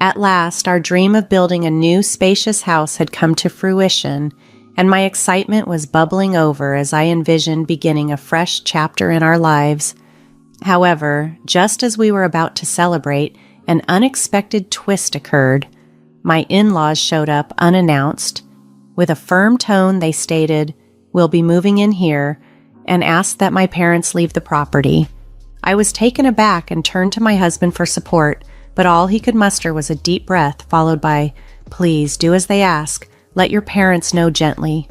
At last, our dream of building a new, spacious house had come to fruition, and my excitement was bubbling over as I envisioned beginning a fresh chapter in our lives. However, just as we were about to celebrate, an unexpected twist occurred. My in-laws showed up unannounced. With a firm tone, they stated, "We'll be moving in here," and asked that my parents leave the property. I was taken aback and turned to my husband for support, but all he could muster was a deep breath, followed by, "Please do as they ask. Let your parents know gently."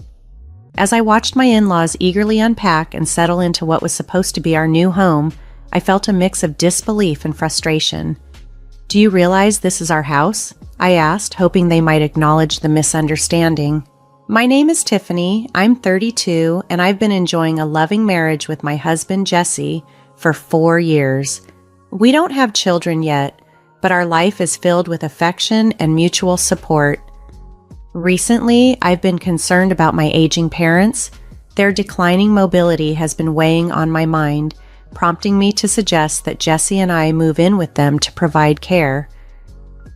As I watched my in-laws eagerly unpack and settle into what was supposed to be our new home, I felt a mix of disbelief and frustration. "Do you realize this is our house?" I asked, hoping they might acknowledge the misunderstanding. "My name is Tiffany. I'm 32, and I've been enjoying a loving marriage with my husband, Jesse, for 4 years. We don't have children yet, but our life is filled with affection and mutual support. Recently, I've been concerned about my aging parents. Their declining mobility has been weighing on my mind, prompting me to suggest that Jesse and I move in with them to provide care."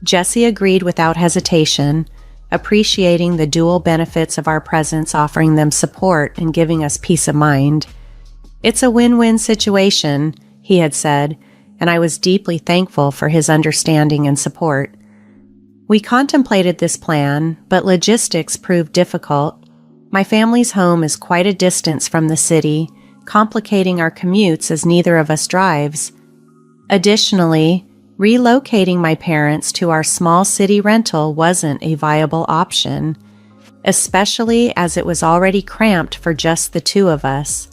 Jesse agreed without hesitation, appreciating the dual benefits of our presence, offering them support and giving us peace of mind. "It's a win-win situation," he had said, and I was deeply thankful for his understanding and support. We contemplated this plan, but logistics proved difficult. My family's home is quite a distance from the city, complicating our commutes as neither of us drives. Additionally, relocating my parents to our small city rental wasn't a viable option, especially as it was already cramped for just the two of us,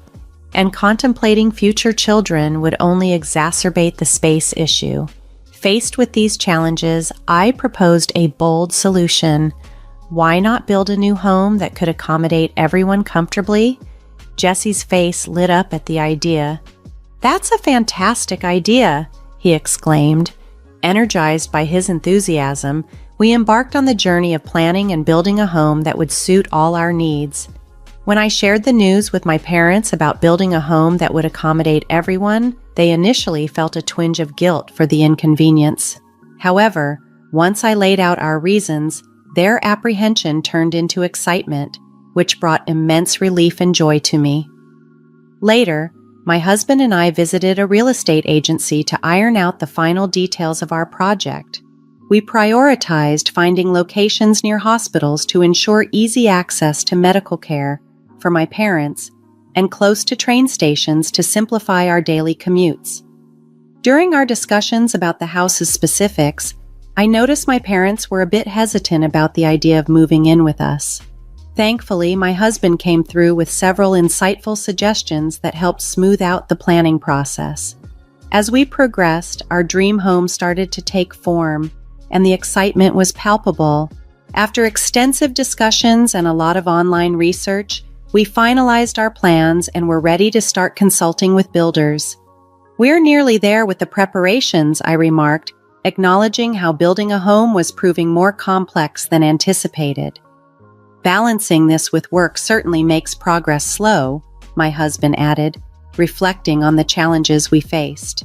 and contemplating future children would only exacerbate the space issue. Faced with these challenges, I proposed a bold solution. Why not build a new home that could accommodate everyone comfortably? Jesse's face lit up at the idea. "That's a fantastic idea," he exclaimed. Energized by his enthusiasm, we embarked on the journey of planning and building a home that would suit all our needs. When I shared the news with my parents about building a home that would accommodate everyone, they initially felt a twinge of guilt for the inconvenience. However, once I laid out our reasons, their apprehension turned into excitement, which brought immense relief and joy to me. Later, my husband and I visited a real estate agency to iron out the final details of our project. We prioritized finding locations near hospitals to ensure easy access to medical care for my parents and close to train stations to simplify our daily commutes. During our discussions about the house's specifics, I noticed my parents were a bit hesitant about the idea of moving in with us. Thankfully, my husband came through with several insightful suggestions that helped smooth out the planning process. As we progressed, our dream home started to take form, and the excitement was palpable. After extensive discussions and a lot of online research, we finalized our plans and were ready to start consulting with builders. "We're nearly there with the preparations," I remarked, acknowledging how building a home was proving more complex than anticipated. "Balancing this with work certainly makes progress slow," my husband added, reflecting on the challenges we faced.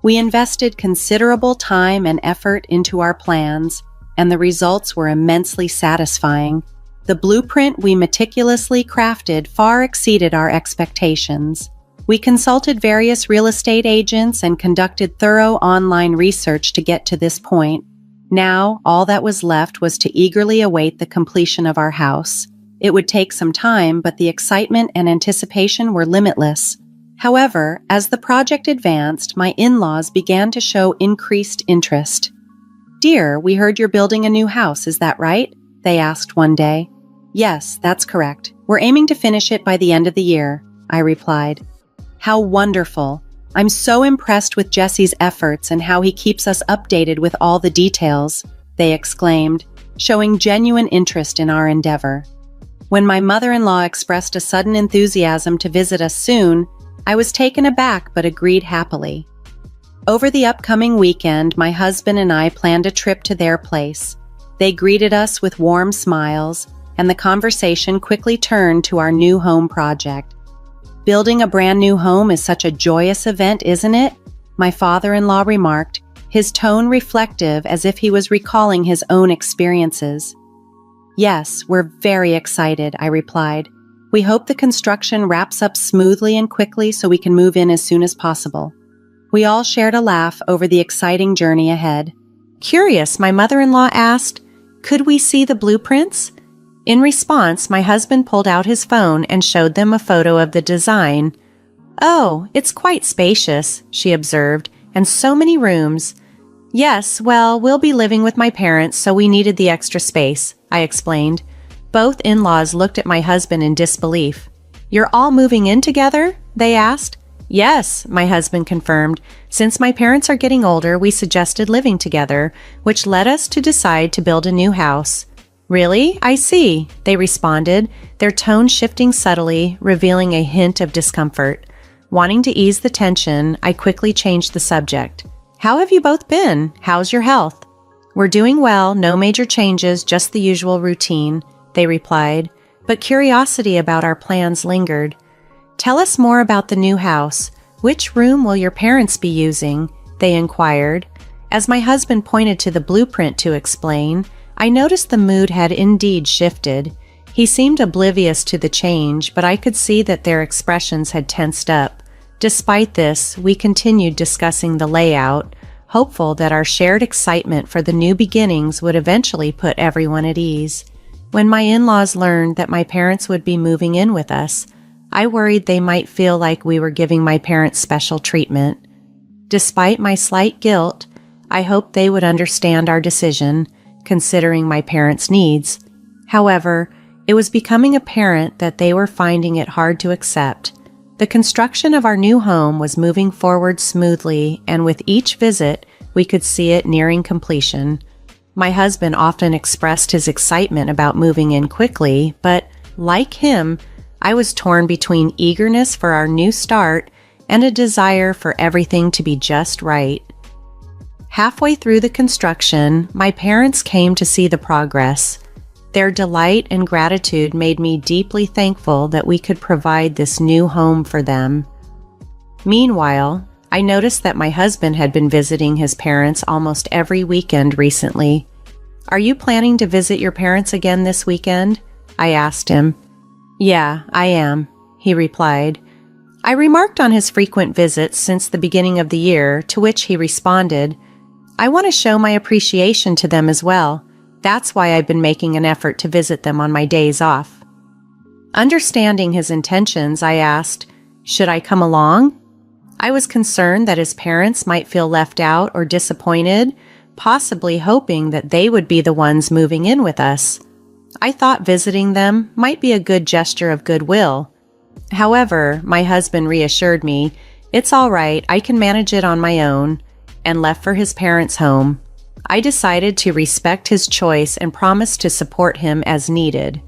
We invested considerable time and effort into our plans, and the results were immensely satisfying. The blueprint we meticulously crafted far exceeded our expectations. We consulted various real estate agents and conducted thorough online research to get to this point. Now, all that was left was to eagerly await the completion of our house. It would take some time, but the excitement and anticipation were limitless. However, as the project advanced, my in-laws began to show increased interest. "Dear, we heard you're building a new house, is that right?" they asked one day. "Yes, that's correct. We're aiming to finish it by the end of the year," I replied. "How wonderful. I'm so impressed with Jesse's efforts and how he keeps us updated with all the details," they exclaimed, showing genuine interest in our endeavor. When my mother-in-law expressed a sudden enthusiasm to visit us soon, I was taken aback but agreed happily. Over the upcoming weekend, my husband and I planned a trip to their place. They greeted us with warm smiles, and the conversation quickly turned to our new home project. "Building a brand new home is such a joyous event, isn't it?" my father-in-law remarked, his tone reflective as if he was recalling his own experiences. "Yes, we're very excited," I replied. "We hope the construction wraps up smoothly and quickly so we can move in as soon as possible." We all shared a laugh over the exciting journey ahead. Curious, my mother-in-law asked, "Could we see the blueprints?" In response, my husband pulled out his phone and showed them a photo of the design. "Oh, it's quite spacious," she observed, "and so many rooms." "Yes, well, we'll be living with my parents, so we needed the extra space," I explained. Both in-laws looked at my husband in disbelief. "You're all moving in together?" they asked. "Yes," my husband confirmed. "Since my parents are getting older, we suggested living together, which led us to decide to build a new house." "Really? I see," they responded, their tone shifting subtly, revealing a hint of discomfort. Wanting to ease the tension, I quickly changed the subject. "How have you both been? How's your health?" "We're doing well, no major changes, just the usual routine," they replied, but curiosity about our plans lingered. "Tell us more about the new house. Which room will your parents be using?" they inquired. As my husband pointed to the blueprint to explain, I noticed the mood had indeed shifted. He seemed oblivious to the change, but I could see that their expressions had tensed up. Despite this, we continued discussing the layout, hopeful that our shared excitement for the new beginnings would eventually put everyone at ease. When my in-laws learned that my parents would be moving in with us, I worried they might feel like we were giving my parents special treatment. Despite my slight guilt, I hoped they would understand our decision, considering my parents' needs. However, it was becoming apparent that they were finding it hard to accept. The construction of our new home was moving forward smoothly, and with each visit, we could see it nearing completion. My husband often expressed his excitement about moving in quickly, but, like him, I was torn between eagerness for our new start and a desire for everything to be just right. Halfway through the construction, my parents came to see the progress. Their delight and gratitude made me deeply thankful that we could provide this new home for them. Meanwhile, I noticed that my husband had been visiting his parents almost every weekend recently. "Are you planning to visit your parents again this weekend?" I asked him. "Yeah, I am," he replied. I remarked on his frequent visits since the beginning of the year, to which he responded, "I want to show my appreciation to them as well. That's why I've been making an effort to visit them on my days off." Understanding his intentions, I asked, "Should I come along?" I was concerned that his parents might feel left out or disappointed, possibly hoping that they would be the ones moving in with us. I thought visiting them might be a good gesture of goodwill. However, my husband reassured me, "It's all right, I can manage it on my own," and left for his parents' home. I decided to respect his choice and promised to support him as needed.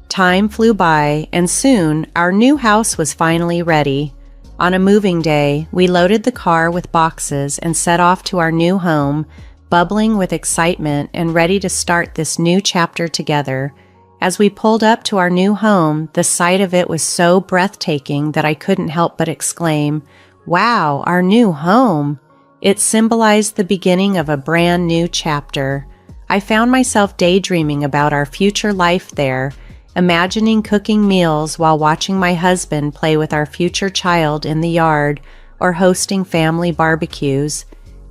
Time flew by, and soon our new house was finally ready. On a moving day, we loaded the car with boxes and set off to our new home, bubbling with excitement and ready to start this new chapter together. As we pulled up to our new home, the sight of it was so breathtaking that I couldn't help but exclaim, "Wow, our new home!" It symbolized the beginning of a brand new chapter. I found myself daydreaming about our future life there, imagining cooking meals while watching my husband play with our future child in the yard or hosting family barbecues.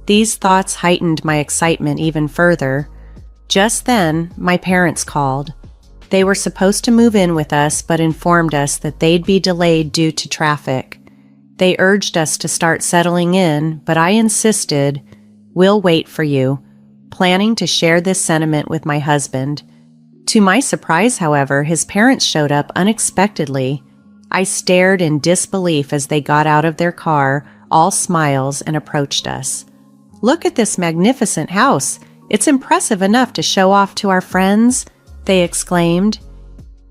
These thoughts heightened my excitement even further. Just then, my parents called. They were supposed to move in with us, but informed us that they'd be delayed due to traffic. They urged us to start settling in, but I insisted, "We'll wait for you," planning to share this sentiment with my husband. To my surprise, however, his parents showed up unexpectedly. I stared in disbelief as they got out of their car, all smiles, and approached us. "Look at this magnificent house. It's impressive enough to show off to our friends," they exclaimed.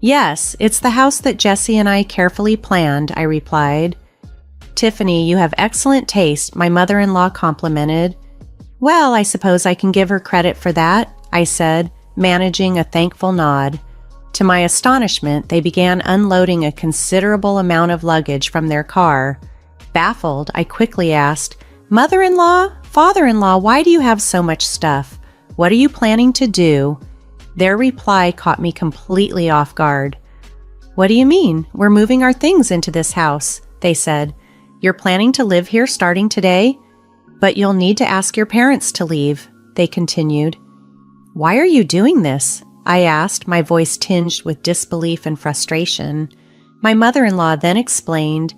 "Yes, it's the house that Jesse and I carefully planned," I replied. "Tiffany, you have excellent taste," my mother-in-law complimented. "Well, I suppose I can give her credit for that," I said, managing a thankful nod. To my astonishment, they began unloading a considerable amount of luggage from their car. Baffled, I quickly asked, "Mother-in-law, Father-in-law, why do you have so much stuff? What are you planning to do? Their reply caught me completely off guard. What do you mean? We're moving our things into this house, they said. You're planning to live here starting today? But you'll need to ask your parents to leave, they continued. Why are you doing this? I asked, my voice tinged with disbelief and frustration. My mother-in-law then explained,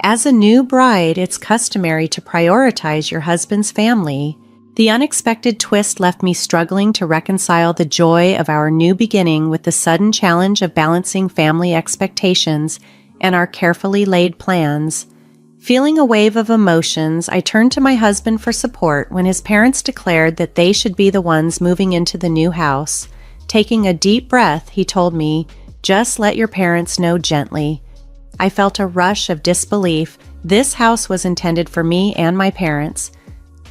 as a new bride, it's customary to prioritize your husband's family. The unexpected twist left me struggling to reconcile the joy of our new beginning with the sudden challenge of balancing family expectations and our carefully laid plans. Feeling a wave of emotions, I turned to my husband for support when his parents declared that they should be the ones moving into the new house. Taking a deep breath, he told me, "Just let your parents know gently." I felt a rush of disbelief. This house was intended for me and my parents.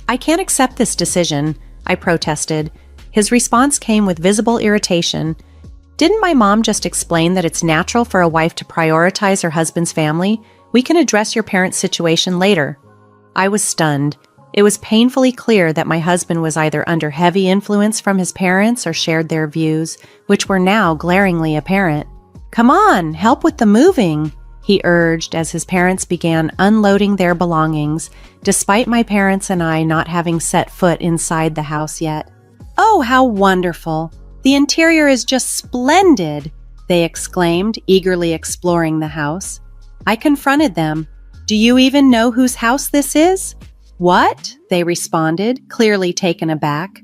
"I can't accept this decision," I protested. His response came with visible irritation. "Didn't my mom just explain that it's natural for a wife to prioritize her husband's family? We can address your parents' situation later." I was stunned. It was painfully clear that my husband was either under heavy influence from his parents or shared their views, which were now glaringly apparent. "Come on, help with the moving," he urged as his parents began unloading their belongings, despite my parents and I not having set foot inside the house yet. "Oh, how wonderful! The interior is just splendid!" they exclaimed, eagerly exploring the house. I confronted them. "Do you even know whose house this is?" "What?" they responded, clearly taken aback.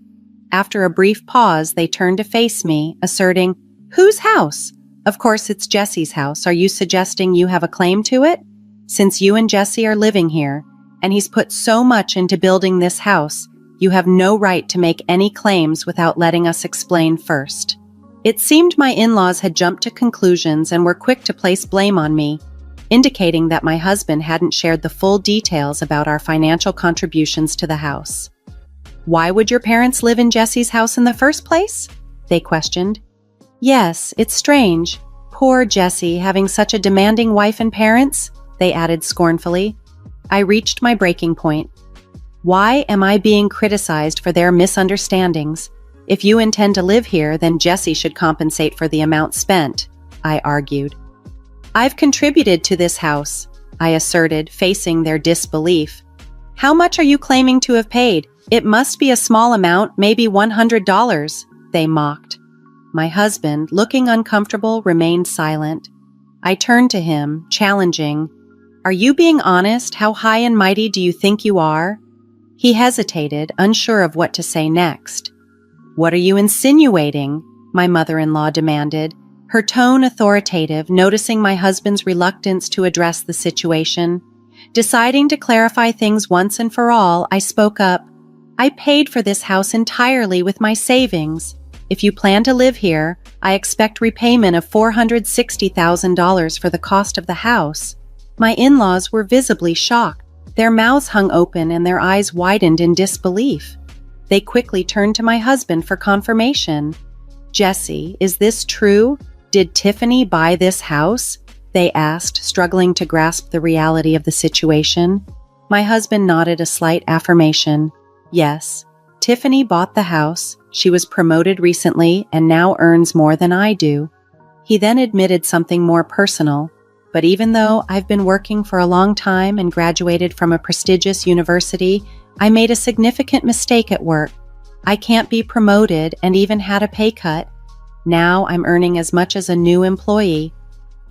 After a brief pause, they turned to face me, asserting, "Whose house? Of course it's Jesse's house. Are you suggesting you have a claim to it? Since you and Jesse are living here, and he's put so much into building this house, you have no right to make any claims without letting us explain first." It seemed my in-laws had jumped to conclusions and were quick to place blame on me, indicating that my husband hadn't shared the full details about our financial contributions to the house. "Why would your parents live in Jesse's house in the first place?" they questioned. "Yes, it's strange. Poor Jesse having such a demanding wife and parents," they added scornfully. I reached my breaking point. "Why am I being criticized for their misunderstandings? If you intend to live here, then Jesse should compensate for the amount spent," I argued. "I've contributed to this house," I asserted, facing their disbelief. "How much are you claiming to have paid? It must be a small amount, maybe $100, they mocked. My husband, looking uncomfortable, remained silent. I turned to him, challenging, "Are you being honest? How high and mighty do you think you are?" He hesitated, unsure of what to say next. "What are you insinuating?" my mother-in-law demanded, her tone authoritative, noticing my husband's reluctance to address the situation. Deciding to clarify things once and for all, I spoke up. "I paid for this house entirely with my savings. If you plan to live here, I expect repayment of $460,000 for the cost of the house." My in-laws were visibly shocked. Their mouths hung open and their eyes widened in disbelief. They quickly turned to my husband for confirmation. "Jesse, is this true? Did Tiffany buy this house?" they asked, struggling to grasp the reality of the situation. My husband nodded a slight affirmation. "Yes, Tiffany bought the house. She was promoted recently and now earns more than I do." He then admitted something more personal. "But even though I've been working for a long time and graduated from a prestigious university, I made a significant mistake at work. I can't be promoted and even had a pay cut. Now I'm earning as much as a new employee."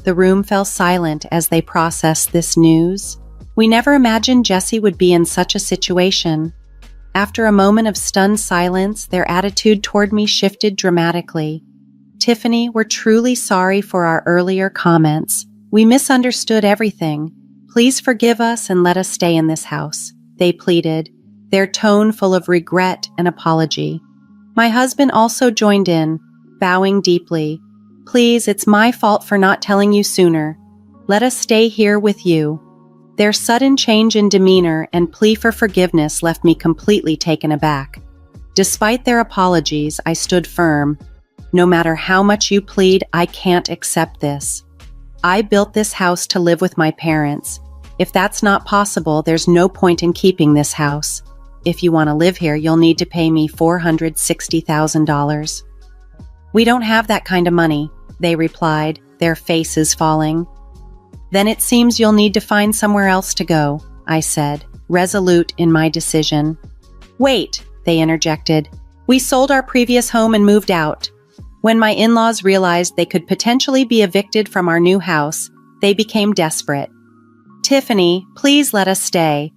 The room fell silent as they processed this news. We never imagined Jesse would be in such a situation. After a moment of stunned silence, their attitude toward me shifted dramatically. "Tiffany, we're truly sorry for our earlier comments. We misunderstood everything. Please forgive us and let us stay in this house," they pleaded, their tone full of regret and apology. My husband also joined in, bowing deeply. "Please, it's my fault for not telling you sooner. Let us stay here with you." Their sudden change in demeanor and plea for forgiveness left me completely taken aback. Despite their apologies, I stood firm. "No matter how much you plead, I can't accept this. I built this house to live with my parents. If that's not possible, there's no point in keeping this house. if you want to live here, you'll need to pay me $460,000. We don't have that kind of money, they replied, their faces falling. Then it seems you'll need to find somewhere else to go, I said, resolute in my decision. Wait, they interjected. We sold our previous home and moved out. When my in-laws realized they could potentially be evicted from our new house, they became desperate. Tiffany, please let us stay.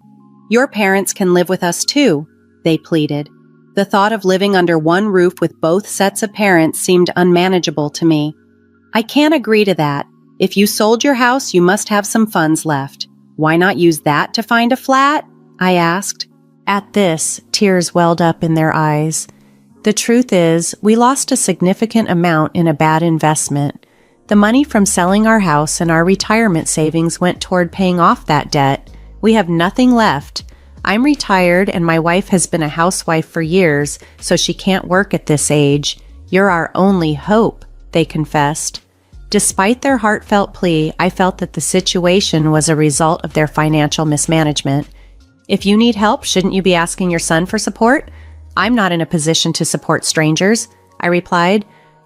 Your parents can live with us too, they pleaded. The thought of living under one roof with both sets of parents seemed unmanageable to me. I can't agree to that. If you sold your house, you must have some funds left. Why not use that to find a flat? I asked. At this, tears welled up in their eyes. The truth is, we lost a significant amount in a bad investment. The money from selling our house and our retirement savings went toward paying off that debt. We have nothing left. I'm retired and my wife has been a housewife for years, so she can't work at this age. You're our only hope, they confessed. Despite their heartfelt plea, I felt that the situation was a result of their financial mismanagement. If you need help, shouldn't you be asking your son for support? I'm not in a position to support strangers, I replied.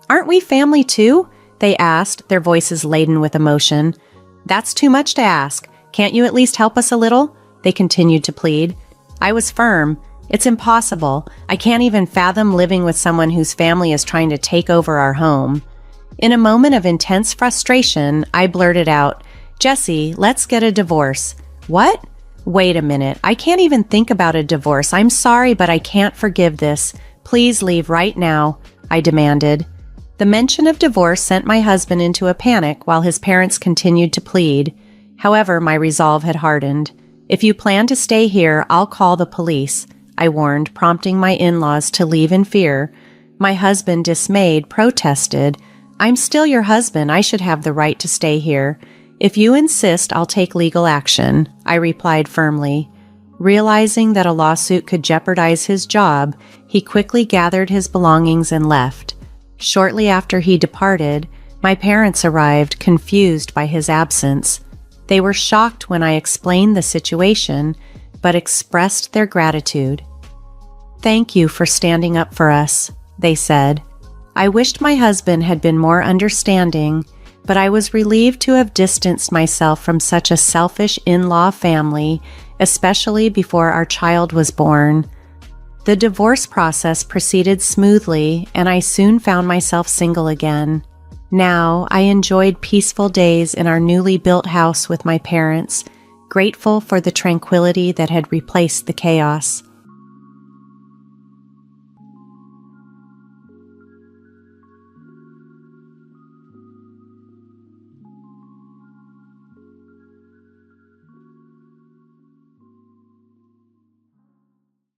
Aren't we family too? They asked, their voices laden with emotion. That's too much to ask. Can't you at least help us a little? They continued to plead. I was firm. It's impossible. I can't even fathom living with someone whose family is trying to take over our home. In a moment of intense frustration, I blurted out, Jesse, let's get a divorce. What? Wait a minute. I can't even think about a divorce. I'm sorry, but I can't forgive this. Please leave right now, I demanded. The mention of divorce sent my husband into a panic while his parents continued to plead. However, my resolve had hardened. If you plan to stay here, I'll call the police, I warned, prompting my in-laws to leave in fear. My husband, dismayed, protested. I'm still your husband. I should have the right to stay here. If you insist, I'll take legal action, I replied firmly. Realizing that a lawsuit could jeopardize his job, he quickly gathered his belongings and left. Shortly after he departed, my parents arrived, confused by his absence. They were shocked when I explained the situation, but expressed their gratitude. Thank you for standing up for us, they said. I wished my husband had been more understanding, but I was relieved to have distanced myself from such a selfish in-law family, especially before our child was born. The divorce process proceeded smoothly, and I soon found myself single again. Now, I enjoyed peaceful days in our newly built house with my parents, grateful for the tranquility that had replaced the chaos.